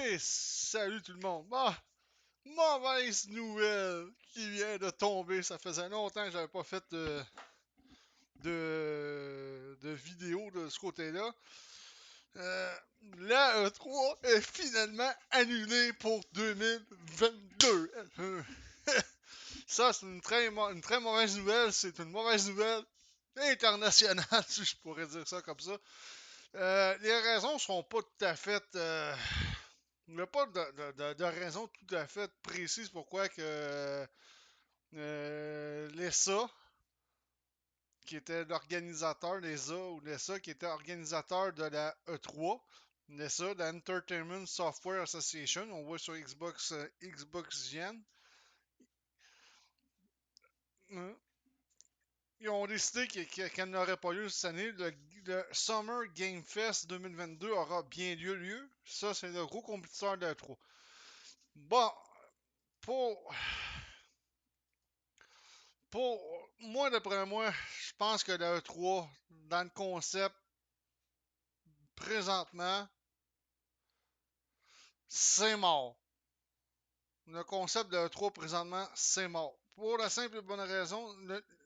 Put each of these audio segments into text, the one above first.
Et salut tout le monde. Mauvaise nouvelle qui vient de tomber. Ça faisait longtemps que j'avais pas fait de vidéo de ce côté-là. Euh, la E3 est finalement annulée pour 2022. Ça, c'est une très mauvaise nouvelle. C'est une mauvaise nouvelle internationale, si je pourrais dire ça comme ça. Les raisons sont pas tout à fait. Il n'y a pas de raison tout à fait précise pourquoi que l'ESA, qui était l'organisateur, l'ESA ou l'ESA, qui était organisateur de la E3, l'ESA, l'Entertainment Software Association, on voit sur Xbox, Xbox Gen, ils ont décidé qu'elle n'aurait pas lieu cette année. Le Summer Game Fest 2022 aura bien lieu. Ça, c'est le gros compétiteur de la E3. Bon, pour Pour moi, d'après moi, je pense que la E3, dans le concept, présentement, c'est mort. Le concept de E3, présentement, c'est mort. Pour la simple et bonne raison,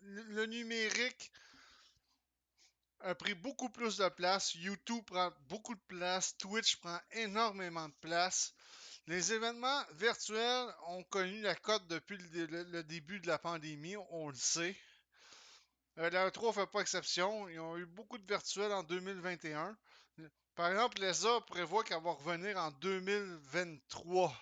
le numérique a pris beaucoup plus de place. YouTube prend beaucoup de place. Twitch prend énormément de place. Les événements virtuels ont connu la cote depuis le début de la pandémie, on le sait. La E3 ne fait pas exception. Ils ont eu beaucoup de virtuels en 2021. Par exemple, l'ESA prévoit qu'elle va revenir en 2023.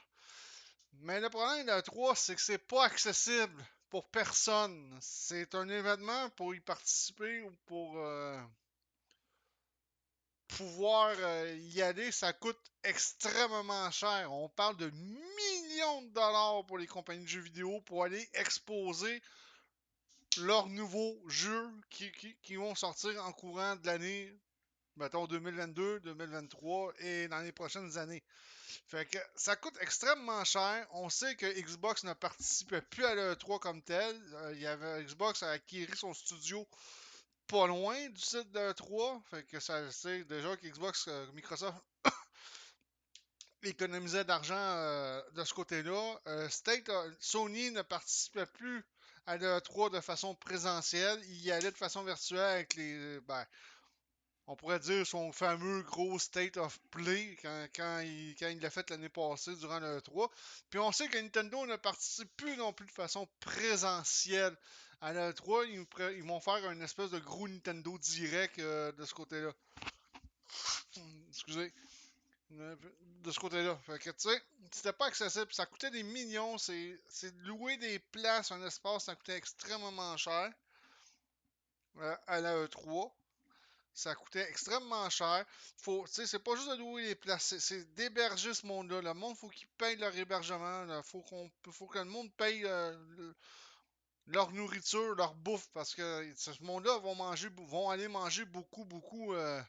Mais le problème de la E3, c'est que c'est pas accessible pour personne. C'est un événement pour y participer ou pour pouvoir y aller. Ça coûte extrêmement cher. On parle de millions de dollars pour les compagnies de jeux vidéo pour aller exposer leurs nouveaux jeux qui vont sortir en courant de l'année, mettons 2022, 2023 et dans les prochaines années. Fait que ça coûte extrêmement cher. On sait que Xbox ne participait plus à l'E3 comme tel. Il y avait Xbox a acquis son studio pas loin du site de l'E3. Fait que ça c'est déjà que Xbox, Microsoft économisait d'argent de ce côté-là. Sony ne participait plus à l'E3 de façon présentielle. Il y allait de façon virtuelle avec on pourrait dire son fameux gros State of Play quand il l'a fait l'année passée durant le 3. Puis on sait que Nintendo ne participe plus non plus de façon présentielle à le 3. Ils vont faire une espèce de gros Nintendo direct de ce côté-là. Excusez. De ce côté-là. Fait que, tu sais, c'était pas accessible. Ça coûtait des millions. C'est louer des places, un espace, ça coûtait extrêmement cher à la E3. Ça coûtait extrêmement cher. C'est pas juste de louer les places, c'est d'héberger ce monde-là. Le monde, faut qu'ils payent leur hébergement. Faut que le monde paye leur nourriture, leur bouffe, parce que ce monde-là vont aller manger beaucoup euh,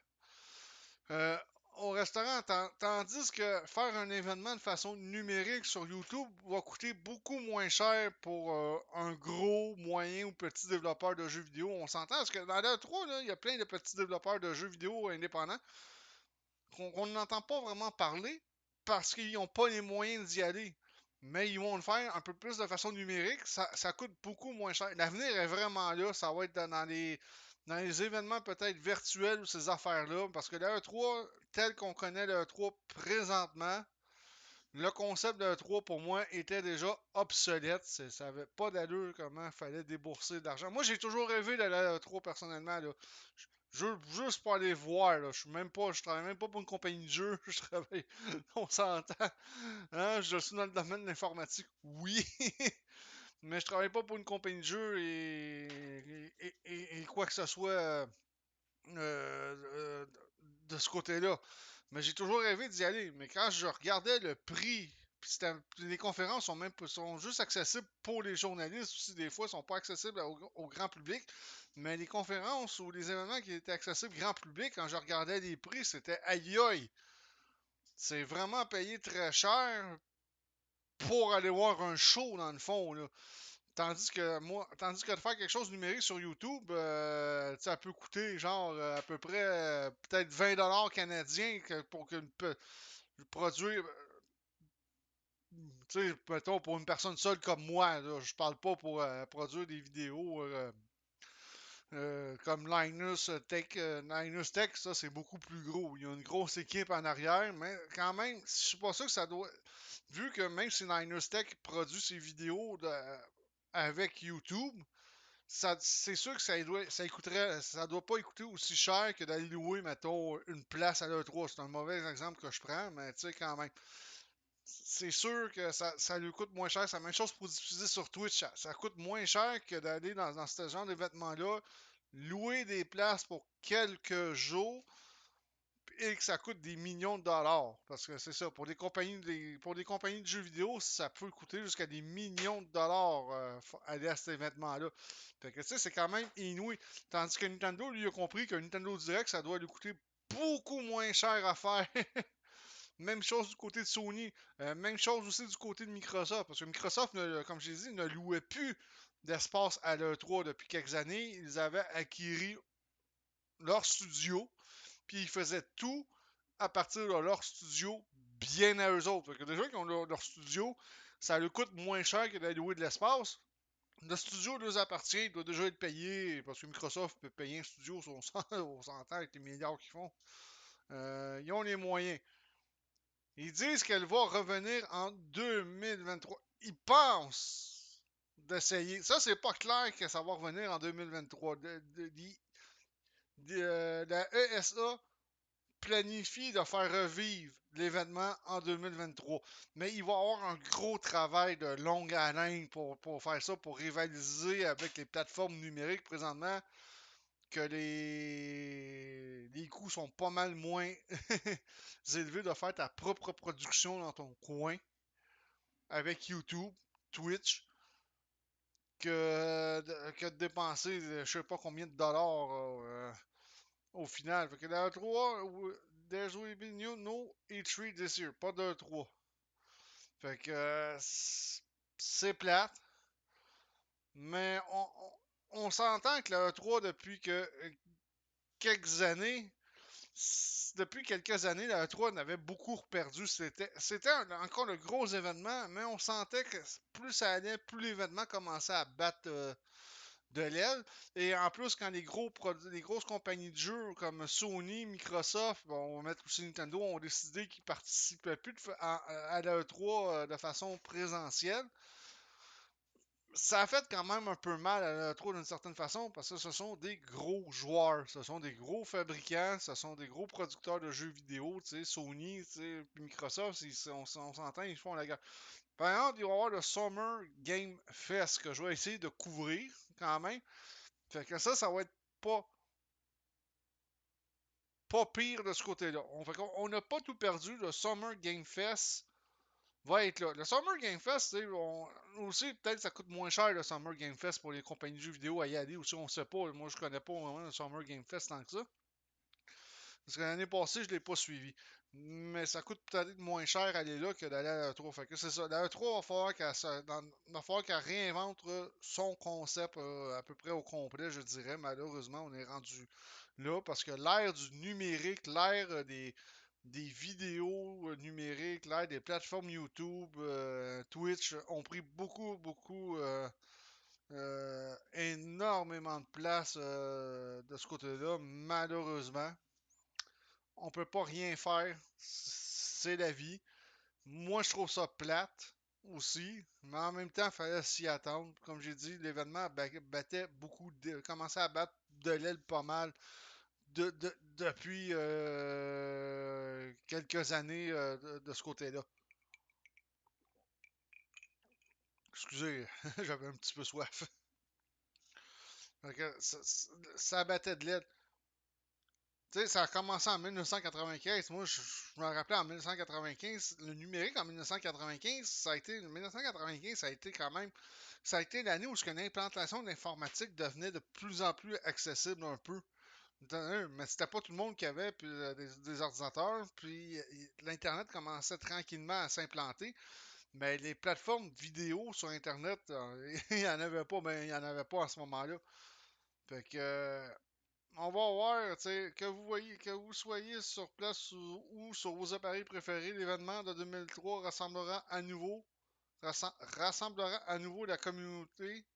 au restaurant. Tandis que faire un événement de façon numérique sur YouTube va coûter beaucoup moins cher pour un gros, moyen ou petit développeur de jeux vidéo. On s'entend parce que dans l'E3, il y a plein de petits développeurs de jeux vidéo indépendants qu'on n'entend pas vraiment parler parce qu'ils n'ont pas les moyens d'y aller. Mais ils vont le faire un peu plus de façon numérique. Ça coûte beaucoup moins cher. L'avenir est vraiment là. Ça va être dans les événements peut-être virtuels ou ces affaires-là. Parce que le E3, tel qu'on connaît le E3 présentement, le concept de l'E3 pour moi était déjà obsolète. Ça n'avait pas d'allure comment il fallait débourser de l'argent. Moi, j'ai toujours rêvé d'aller à l'E3 personnellement. Là. Juste pour aller voir. Là. Je travaille même pas pour une compagnie de jeux. Je travaille. On s'entend. Hein? Je suis dans le domaine de l'informatique. Oui. Mais je travaille pas pour une compagnie de jeux et quoi que ce soit euh, de ce côté-là. Mais j'ai toujours rêvé d'y aller. Mais quand je regardais le prix, les conférences sont juste accessibles pour les journalistes aussi. Des fois, ils sont pas accessibles au grand public. Mais les conférences ou les événements qui étaient accessibles au grand public, quand je regardais les prix, c'était aïe aïe. C'est vraiment payé très cher pour aller voir un show dans le fond. Là. Tandis que de faire quelque chose de numérique sur YouTube, ça peut coûter genre à peu près peut-être 20$ canadiens pour produire. Tu sais, mettons, pour une personne seule comme moi, là, je parle pas pour produire des vidéos comme Linus Tech, ça c'est beaucoup plus gros. Il y a une grosse équipe en arrière, mais quand même, je suis pas sûr que ça doit. Vu que même si Linus Tech produit ses vidéos avec YouTube, c'est sûr que ça doit pas coûter aussi cher que d'aller louer, mettons, une place à l'E3. C'est un mauvais exemple que je prends, mais tu sais, quand même. C'est sûr que ça lui coûte moins cher. C'est la même chose pour diffuser sur Twitch. Ça coûte moins cher que d'aller dans ce genre d'événement-là, louer des places pour quelques jours et que ça coûte des millions de dollars. Parce que c'est ça, pour des compagnies de jeux vidéo, ça peut coûter jusqu'à des millions de dollars aller à cet événement-là. Fait que tu sais, c'est quand même inouï. Tandis que Nintendo, lui, a compris que Nintendo Direct, ça doit lui coûter beaucoup moins cher à faire. Même chose du côté de Sony. Même chose aussi du côté de Microsoft. Parce que Microsoft, comme j'ai dit, ne louait plus d'espace à l'E3 depuis quelques années. Ils avaient acquis leur studio. Puis ils faisaient tout à partir de leur studio bien à eux autres. Fait que déjà qu'ils ont leur studio, ça leur coûte moins cher que d'aller louer de l'espace. Le studio leur appartient, il doit déjà être payé, parce que Microsoft peut payer un studio sur on s'entend avec les milliards qu'ils font. Ils ont les moyens. Ils disent qu'elle va revenir en 2023. Ils pensent d'essayer. Ça, c'est pas clair que ça va revenir en 2023. La ESA planifie de faire revivre l'événement en 2023. Mais il va y avoir un gros travail de longue haleine pour faire ça, pour rivaliser avec les plateformes numériques présentement, que les coûts sont pas mal moins élevés de faire ta propre production dans ton coin avec YouTube, Twitch, que de dépenser je sais pas combien de dollars au final. Fait que dans le 3, there's will be no E3 this year. Pas de 3. Fait que c'est plate. Mais on s'entend que le 3 depuis quelques années, depuis quelques années, la E3 en avait beaucoup perdu. C'était encore le gros événement, mais on sentait que plus ça allait, plus l'événement commençait à battre de l'aile. Et en plus, quand les grosses compagnies de jeux comme Sony, Microsoft, bon, on va mettre aussi Nintendo, ont décidé qu'ils participaient plus à la E3 de façon présentielle, ça a fait quand même un peu mal à la E3 d'une certaine façon parce que ce sont des gros joueurs, ce sont des gros fabricants, ce sont des gros producteurs de jeux vidéo, tu sais, Sony, tu sais, Microsoft, on s'entend, ils font la guerre. Par exemple, il va y avoir le Summer Game Fest que je vais essayer de couvrir quand même. Fait que ça va être pas, pas pire de ce côté-là. On n'a pas tout perdu. Le Summer Game Fest va être là. Le Summer Game Fest, aussi, peut-être que ça coûte moins cher le Summer Game Fest pour les compagnies de jeux vidéo à y aller. Aussi, on sait pas. Moi, je connais pas vraiment le Summer Game Fest tant que ça. Parce que l'année passée, je l'ai pas suivi. Mais ça coûte peut-être moins cher aller là que d'aller à la E3. Fait que c'est ça. La E3, va falloir qu'elle réinvente son concept à peu près au complet, je dirais. Malheureusement, on est rendu là parce que l'ère du numérique, l'ère des vidéos numériques, l'ère des plateformes YouTube, Twitch ont pris beaucoup, énormément de place de ce côté-là, malheureusement. On peut pas rien faire. C'est la vie. Moi, je trouve ça plate aussi, mais en même temps, il fallait s'y attendre. Comme j'ai dit, l'événement commençait à battre de l'aile pas mal depuis quelques années de ce côté-là. Excusez, j'avais un petit peu soif. Ça battait de l'aile. Tu sais, ça a commencé en 1995. Moi, je me rappelais en 1995, le numérique en 1995, 1995, ça a été quand même, ça a été l'année où l'implantation de l'informatique devenait de plus en plus accessible un peu. Mais c'était pas tout le monde qui avait des ordinateurs, puis l'Internet commençait tranquillement à s'implanter. Mais les plateformes vidéo sur Internet, il y en avait pas, mais il y en avait pas à ce moment-là. Fait que, on va voir, que vous soyez sur place ou sur vos appareils préférés, l'événement de 2003 rassemblera à nouveau la communauté,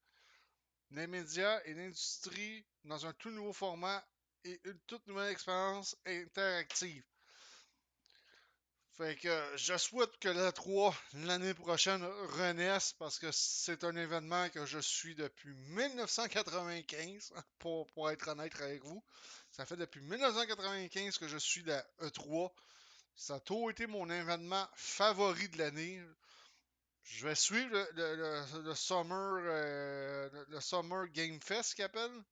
les médias et l'industrie dans un tout nouveau format et une toute nouvelle expérience interactive. Fait que je souhaite que la 3 l'année prochaine renaisse parce que c'est un événement que je suis depuis 1995, pour être honnête avec vous. Ça fait depuis 1995 que je suis la E3. Ça a toujours été mon événement favori de l'année. Je vais suivre le Summer Game Fest qu'ils appellent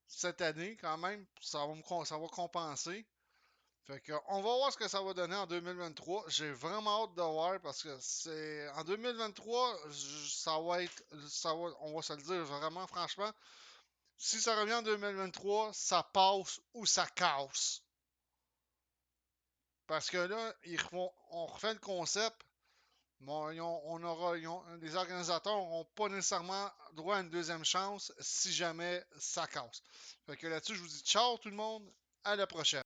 cette année quand même. Ça va compenser. Fait que, on va voir ce que ça va donner en 2023. J'ai vraiment hâte de voir parce que c'est en 2023, ça va être, on va se le dire vraiment franchement. Si ça revient en 2023, ça passe ou ça casse. Parce que là, on refait le concept. Bon, les organisateurs n'auront pas nécessairement droit à une deuxième chance si jamais ça casse. Fait que là-dessus, je vous dis ciao tout le monde, à la prochaine.